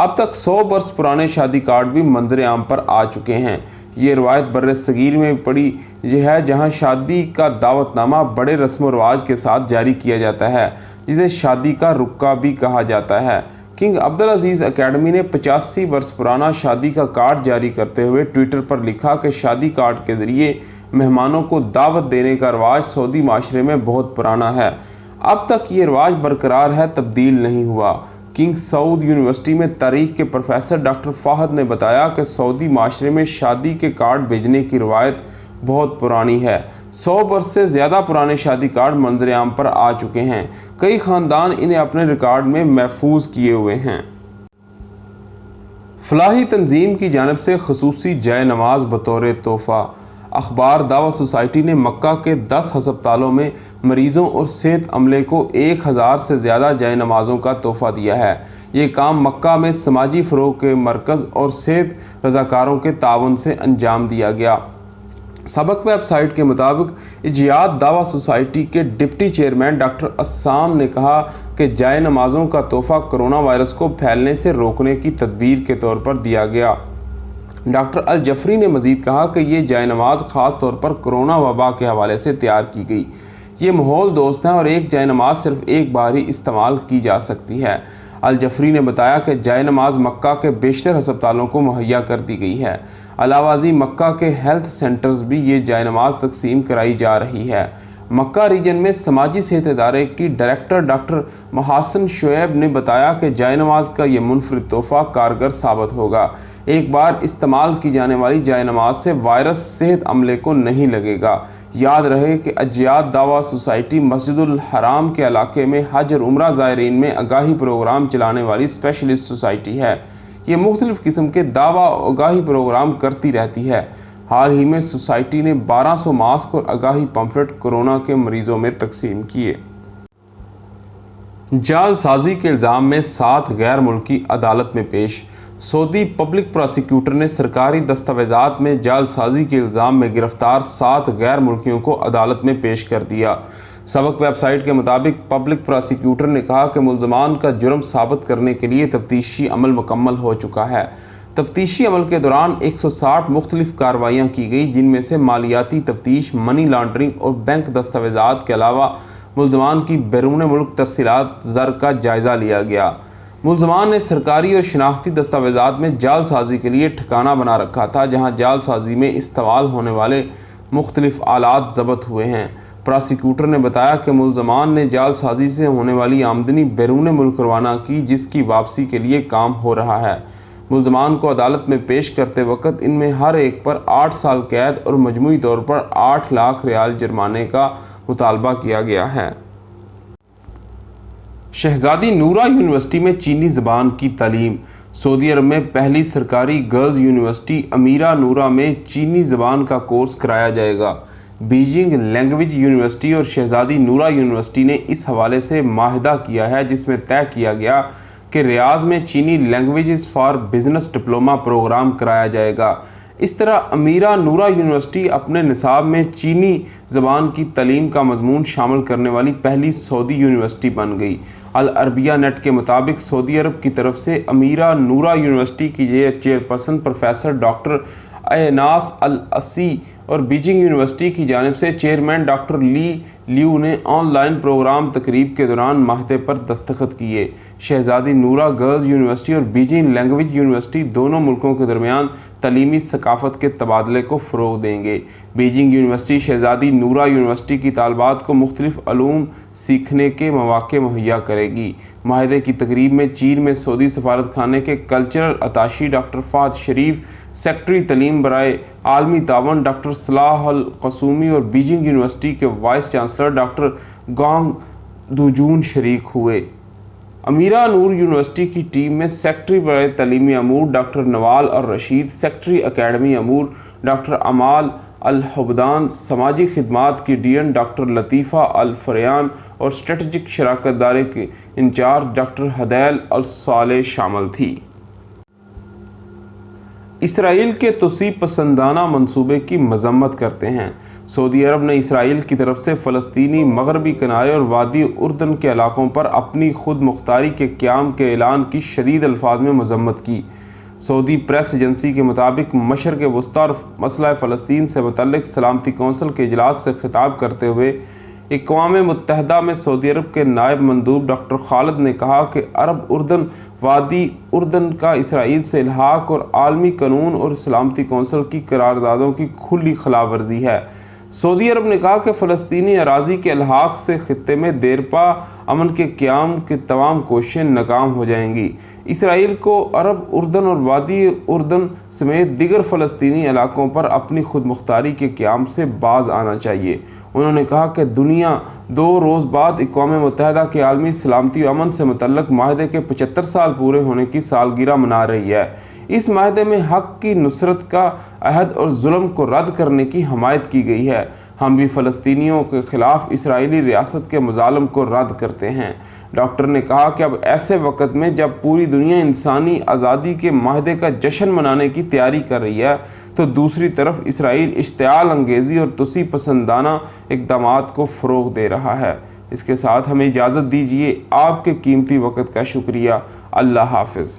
اب تک 100 برس پرانے شادی کارڈ بھی منظر عام پر آ چکے ہیں۔ یہ روایت بر صغیر میں پڑی ہے جہاں شادی کا دعوت نامہ بڑے رسم و رواج کے ساتھ جاری کیا جاتا ہے، جسے شادی کا رکہ بھی کہا جاتا ہے۔ کنگ عبدالعزیز اکیڈمی نے 85 برس پرانا شادی کا کارڈ جاری کرتے ہوئے ٹویٹر پر لکھا کہ شادی کارڈ کے ذریعے مہمانوں کو دعوت دینے کا رواج سعودی معاشرے میں بہت پرانا ہے۔ اب تک یہ رواج برقرار ہے، تبدیل نہیں ہوا۔ کنگ سعود یونیورسٹی میں تاریخ کے پروفیسر ڈاکٹر فہد نے بتایا کہ سعودی معاشرے میں شادی کے کارڈ بھیجنے کی روایت بہت پرانی ہے۔ 100 برس سے زیادہ پرانے شادی کارڈ منظر عام پر آ چکے ہیں۔ کئی خاندان انہیں اپنے ریکارڈ میں محفوظ کیے ہوئے ہیں۔ فلاحی تنظیم کی جانب سے خصوصی جائے نماز بطور تحفہ۔ اخبار دعوت سوسائٹی نے مکہ کے 10 ہسپتالوں میں مریضوں اور صحت عملے کو 1000 سے زیادہ جائے نمازوں کا تحفہ دیا ہے۔ یہ کام مکہ میں سماجی فروغ کے مرکز اور صحت رضاکاروں کے تعاون سے انجام دیا گیا۔ سبق ویب سائٹ کے مطابق اجیاد دعوت سوسائٹی کے ڈپٹی چیئرمین ڈاکٹر عصام نے کہا کہ جائے نمازوں کا تحفہ کرونا وائرس کو پھیلنے سے روکنے کی تدبیر کے طور پر دیا گیا۔ ڈاکٹر الجفری نے مزید کہا کہ یہ جائے نماز خاص طور پر کرونا وبا کے حوالے سے تیار کی گئی۔ یہ ماحول دوست ہیں اور ایک جائے نماز صرف ایک بار ہی استعمال کی جا سکتی ہے۔ الجفری نے بتایا کہ جائے نماز مکہ کے بیشتر ہسپتالوں کو مہیا کر دی گئی ہے۔ علاوہ ازیں مکہ کے ہیلتھ سینٹرز بھی یہ جائے نماز تقسیم کرائی جا رہی ہے۔ مکہ ریجن میں سماجی صحت ادارے کی ڈائریکٹر ڈاکٹر محاسن شعیب نے بتایا کہ جائے نماز کا یہ منفرد تحفہ کارگر ثابت ہوگا۔ ایک بار استعمال کی جانے والی جائے نماز سے وائرس صحت عملے کو نہیں لگے گا۔ یاد رہے کہ اجیاد دعوت سوسائٹی مسجد الحرام کے علاقے میں حج اور عمرہ زائرین میں آگاہی پروگرام چلانے والی اسپیشلسٹ سوسائٹی ہے۔ یہ مختلف قسم کے دعوی آگاہی پروگرام کرتی رہتی ہے۔ حال ہی میں سوسائٹی نے 1200 ماسک اور آگاہی پمفلٹ کورونا کے مریضوں میں تقسیم کیے۔ جعل سازی کے الزام میں 7 غیر ملکی عدالت میں پیش۔ سعودی پبلک پراسیکیوٹر نے سرکاری دستاویزات میں جعل سازی کے الزام میں گرفتار 7 غیر ملکیوں کو عدالت میں پیش کر دیا۔ سبق ویب سائٹ کے مطابق پبلک پراسیکیوٹر نے کہا کہ ملزمان کا جرم ثابت کرنے کے لیے تفتیشی عمل مکمل ہو چکا ہے۔ تفتیشی عمل کے دوران 160 مختلف کارروائیاں کی گئی، جن میں سے مالیاتی تفتیش، منی لانڈرنگ اور بینک دستاویزات کے علاوہ ملزمان کی بیرون ملک ترسیلات زر کا جائزہ لیا گیا۔ ملزمان نے سرکاری اور شناختی دستاویزات میں جعل سازی کے لیے ٹھکانہ بنا رکھا تھا، جہاں جعل سازی میں استعمال ہونے والے مختلف آلات ضبط ہوئے ہیں۔ پراسیکیوٹر نے بتایا کہ ملزمان نے جعل سازی سے ہونے والی آمدنی بیرون ملک روانہ کی، جس کی واپسی کے لیے کام ہو رہا ہے۔ ملزمان کو عدالت میں پیش کرتے وقت ان میں ہر ایک پر 8 سال قید اور مجموعی طور پر 8 لاکھ ریال جرمانے کا مطالبہ کیا گیا ہے۔ شہزادی نورہ یونیورسٹی میں چینی زبان کی تعلیم۔ سعودی عرب میں پہلی سرکاری گرلز یونیورسٹی امیرہ نورہ میں چینی زبان کا کورس کرایا جائے گا۔ بیجنگ لینگویج یونیورسٹی اور شہزادی نورہ یونیورسٹی نے اس حوالے سے معاہدہ کیا ہے، جس میں طے کیا گیا کہ ریاض میں چینی languages for business diploma program کرایا جائے گا۔ اس طرح امیرہ نورہ یونیورسٹی اپنے نصاب میں چینی زبان کی تعلیم کا مضمون شامل کرنے والی پہلی سعودی یونیورسٹی بن گئی۔ العربیہ نیٹ کے مطابق سعودی عرب کی طرف سے امیرہ نورہ یونیورسٹی کی چیئرپرسن پروفیسر ڈاکٹر ایناس الاسی اور بیجنگ یونیورسٹی کی جانب سے چیئرمین ڈاکٹر لی لیو نے آن لائن پروگرام تقریب کے دوران معاہدے پر دستخط کیے۔ شہزادی نورہ گرلز یونیورسٹی اور بیجنگ لینگویج یونیورسٹی دونوں ملکوں کے درمیان تعلیمی ثقافت کے تبادلے کو فروغ دیں گے۔ بیجنگ یونیورسٹی شہزادی نورہ یونیورسٹی کی طالبات کو مختلف علوم سیکھنے کے مواقع مہیا کرے گی۔ معاہدے کی تقریب میں چین میں سعودی سفارت خانے کے کلچرل اتاشی ڈاکٹر فہد شریف، سیکرٹری تعلیم برائے عالمی تعاون ڈاکٹر صلاح القصومی اور بیجنگ یونیورسٹی کے وائس چانسلر ڈاکٹر گانگ دوجون شریک ہوئے۔ امیرہ نور یونیورسٹی کی ٹیم میں سیکرٹری برائے تعلیمی امور ڈاکٹر نوال الرشید، سیکرٹری اکیڈمی امور ڈاکٹر امال الحبدان، سماجی خدمات کی ڈی این ڈاکٹر لطیفہ الفریان اور اسٹریٹجک شراکت داری کے انچارج ڈاکٹر ہدیل الصالح شامل تھی۔ اسرائیل کے توسیع پسندانہ منصوبے کی مذمت کرتے ہیں۔ سعودی عرب نے اسرائیل کی طرف سے فلسطینی مغربی کنارے اور وادی اردن کے علاقوں پر اپنی خود مختاری کے قیام کے اعلان کی شدید الفاظ میں مذمت کی۔ سعودی پریس ایجنسی کے مطابق مشرق وسطیٰ اور مسئلہ فلسطین سے متعلق سلامتی کونسل کے اجلاس سے خطاب کرتے ہوئے اقوام متحدہ میں سعودی عرب کے نائب مندوب ڈاکٹر خالد نے کہا کہ عرب اردن وادی اردن کا اسرائیل سے الحاق اور عالمی قانون اور سلامتی کونسل کی قراردادوں کی کھلی خلاف ورزی ہے۔ سعودی عرب نے کہا کہ فلسطینی اراضی کے الحاق سے خطے میں دیرپا امن کے قیام کی تمام کوششیں ناکام ہو جائیں گی۔ اسرائیل کو عرب اردن اور وادی اردن سمیت دیگر فلسطینی علاقوں پر اپنی خود مختاری کے قیام سے باز آنا چاہیے۔ انہوں نے کہا کہ دنیا 2 روز بعد اقوام متحدہ کے عالمی سلامتی و امن سے متعلق معاہدے کے 75 سال پورے ہونے کی سالگرہ منا رہی ہے۔ اس معاہدے میں حق کی نصرت کا عہد اور ظلم کو رد کرنے کی حمایت کی گئی ہے۔ ہم بھی فلسطینیوں کے خلاف اسرائیلی ریاست کے مظالم کو رد کرتے ہیں۔ ڈاکٹر نے کہا کہ اب ایسے وقت میں جب پوری دنیا انسانی آزادی کے معاہدے کا جشن منانے کی تیاری کر رہی ہے تو دوسری طرف اسرائیل اشتعال انگیزی اور توسیع پسندانہ اقدامات کو فروغ دے رہا ہے۔ اس کے ساتھ ہمیں اجازت دیجیے۔ آپ کے قیمتی وقت کا شکریہ۔ اللہ حافظ۔